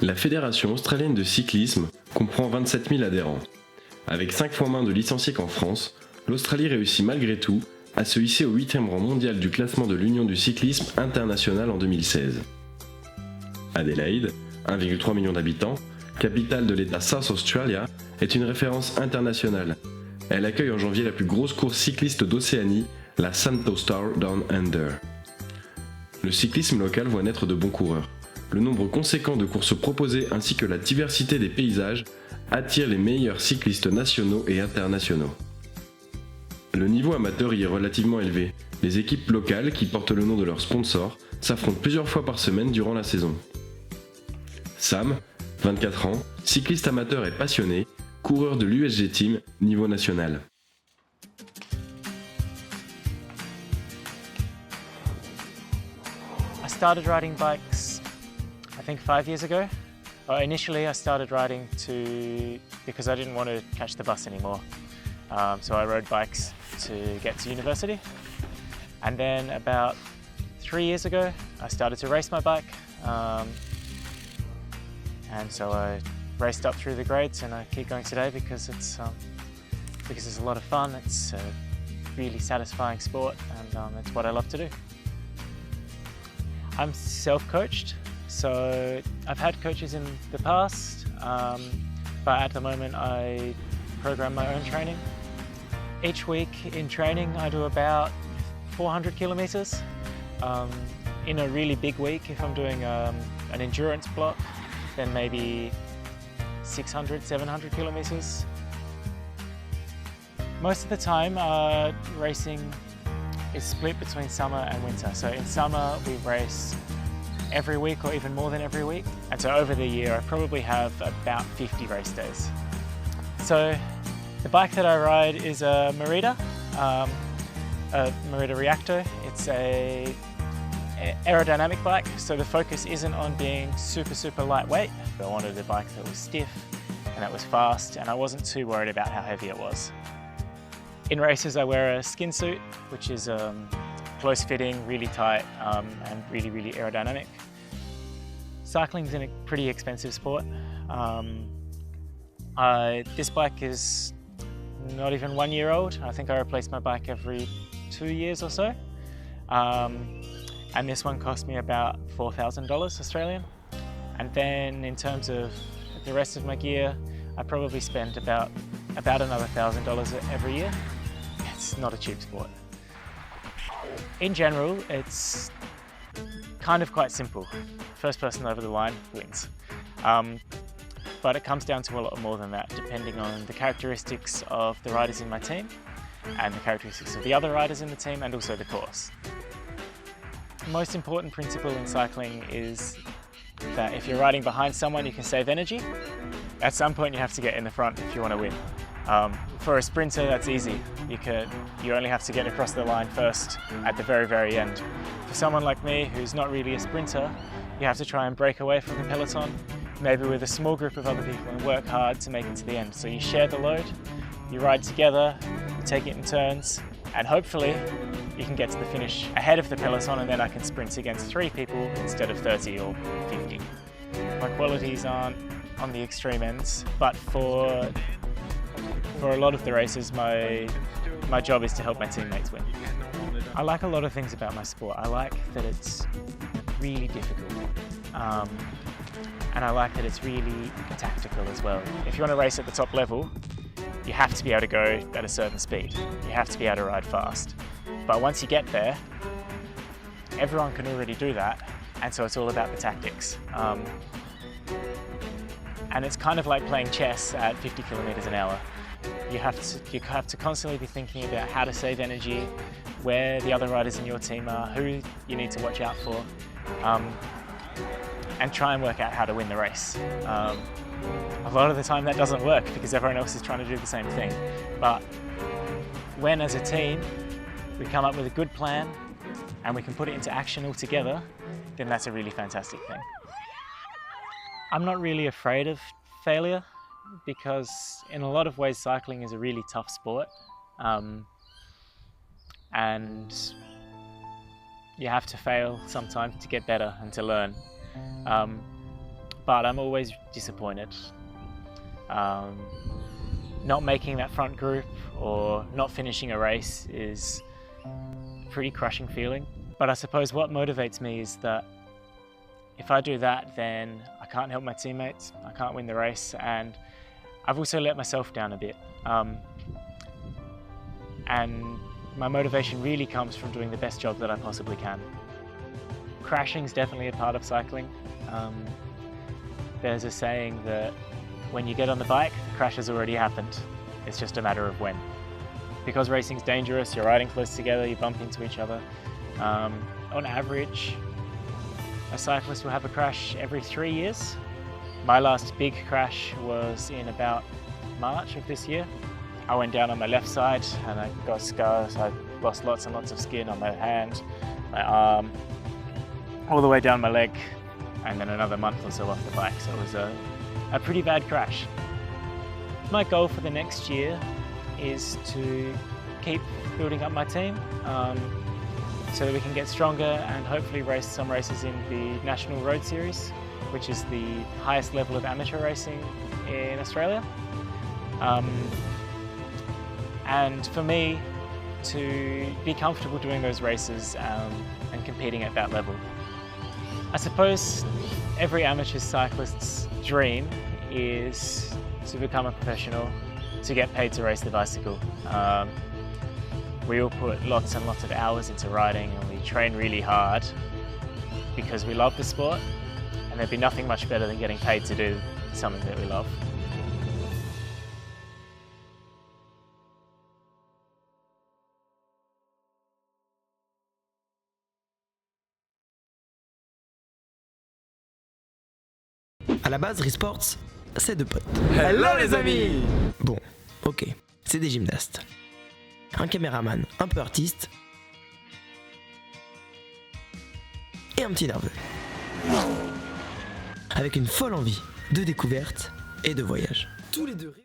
La Fédération australienne de cyclisme comprend 27 000 adhérents. Avec 5 fois moins de licenciés qu'en France, l'Australie réussit malgré tout à se hisser au 8e rang mondial du classement de l'Union du cyclisme international en 2016. Adélaïde, 1,3 million d'habitants, capitale de l'État South Australia, est une référence internationale. Elle accueille en janvier la plus grosse course cycliste d'Océanie, la Santo Star Down Under. Le cyclisme local voit naître de bons coureurs. Le nombre conséquent de courses proposées ainsi que la diversité des paysages attirent les meilleurs cyclistes nationaux et internationaux. Le niveau amateur y est relativement élevé. Les équipes locales, qui portent le nom de leurs sponsors, s'affrontent plusieurs fois par semaine durant la saison. Sam, 24 ans, cycliste amateur et passionné, coureur de l'USG Team niveau national. I started riding bikes, I think 5 years ago. Initially I started riding because I didn't want to catch the bus anymore. So I rode bikes to get to university. And then about 3 years ago, I started to race my bike. And so I raced up through the grades, and I keep going today because it's a lot of fun. It's a really satisfying sport, and it's what I love to do. I'm self-coached, so I've had coaches in the past, but at the moment I program my own training. Each week in training I do about 400 kilometers. In a really big week, if I'm doing an endurance block, then maybe 600, 700 kilometers. Most of the time racing is split between summer and winter. So in summer we race every week or even more than every week. And so over the year I probably have about 50 race days. So the bike that I ride is a Merida Reacto. It's a aerodynamic bike, so the focus isn't on being super lightweight. I wanted a bike that was stiff and that was fast, and I wasn't too worried about how heavy it was. In races I wear a skin suit, which is close fitting, really tight, and really aerodynamic. Cycling's a pretty expensive sport. This bike is not even 1 year old. I think I replace my bike every 2 years or so. And this one cost me about $4,000 Australian. And then in terms of the rest of my gear, I probably spend about another $1,000 every year. It's not a cheap sport. In general, it's kind of quite simple. First person over the line wins. But it comes down to a lot more than that, depending on the characteristics of the riders in my team and the characteristics of the other riders in the team, and also the course. The most important principle in cycling is that if you're riding behind someone, you can save energy. At some point you have to get in the front if you want to win. For a sprinter, that's easy. You only have to get across the line first at the very end. For someone like me, who's not really a sprinter, you have to try and break away from the peloton, maybe with a small group of other people, and work hard to make it to the end. So you share the load, you ride together, you take it in turns, and hopefully you can get to the finish ahead of the peloton, and then I can sprint against 3 people instead of 30 or 50. My qualities aren't on the extreme ends, but for a lot of the races, my job is to help my teammates win. I like a lot of things about my sport. I like that it's really difficult, and I like that it's really tactical as well. If you want to race at the top level, you have to be able to go at a certain speed. You have to be able to ride fast. But once you get there, everyone can already do that, and so it's all about the tactics. And it's kind of like playing chess at 50 kilometers an hour. You have to constantly be thinking about how to save energy, where the other riders in your team are, who you need to watch out for, and try and work out how to win the race. A lot of the time that doesn't work because everyone else is trying to do the same thing. But when as a team we come up with a good plan and we can put it into action all together, then that's a really fantastic thing. I'm not really afraid of failure because in a lot of ways cycling is a really tough sport, and you have to fail sometimes to get better and to learn. but I'm always disappointed. Not making that front group or not finishing a race is a pretty crushing feeling. But I suppose what motivates me is that if I do that, then I can't help my teammates, I can't win the race, and I've also let myself down a bit. And my motivation really comes from doing the best job that I possibly can. Crashing is definitely a part of cycling. There's a saying that when you get on the bike, the crash has already happened. It's just a matter of when. Because racing's dangerous, you're riding close together, you bump into each other. On average, a cyclist will have a crash every 3 years. My last big crash was in about March of this year. I went down on my left side and I got scars. I lost lots and lots of skin on my hand, my arm, all the way down my leg, and then another month or so off the bike. So it was a pretty bad crash. My goal for the next year is to keep building up my team so that we can get stronger and hopefully race some races in the National Road Series, which is the highest level of amateur racing in Australia. And for me to be comfortable doing those races and competing at that level. I suppose every amateur cyclist's dream is to become a professional, to get paid to race the bicycle. We all put lots and lots of hours into riding and we train really hard because we love the sport, and there'd be nothing much better than getting paid to do something that we love. À la base, ReSports, c'est deux potes. Hello les amis! Bon, ok, c'est des gymnastes. Un caméraman un peu artiste. Et un petit nerveux. Avec une folle envie de découverte et de voyage. Tous les deux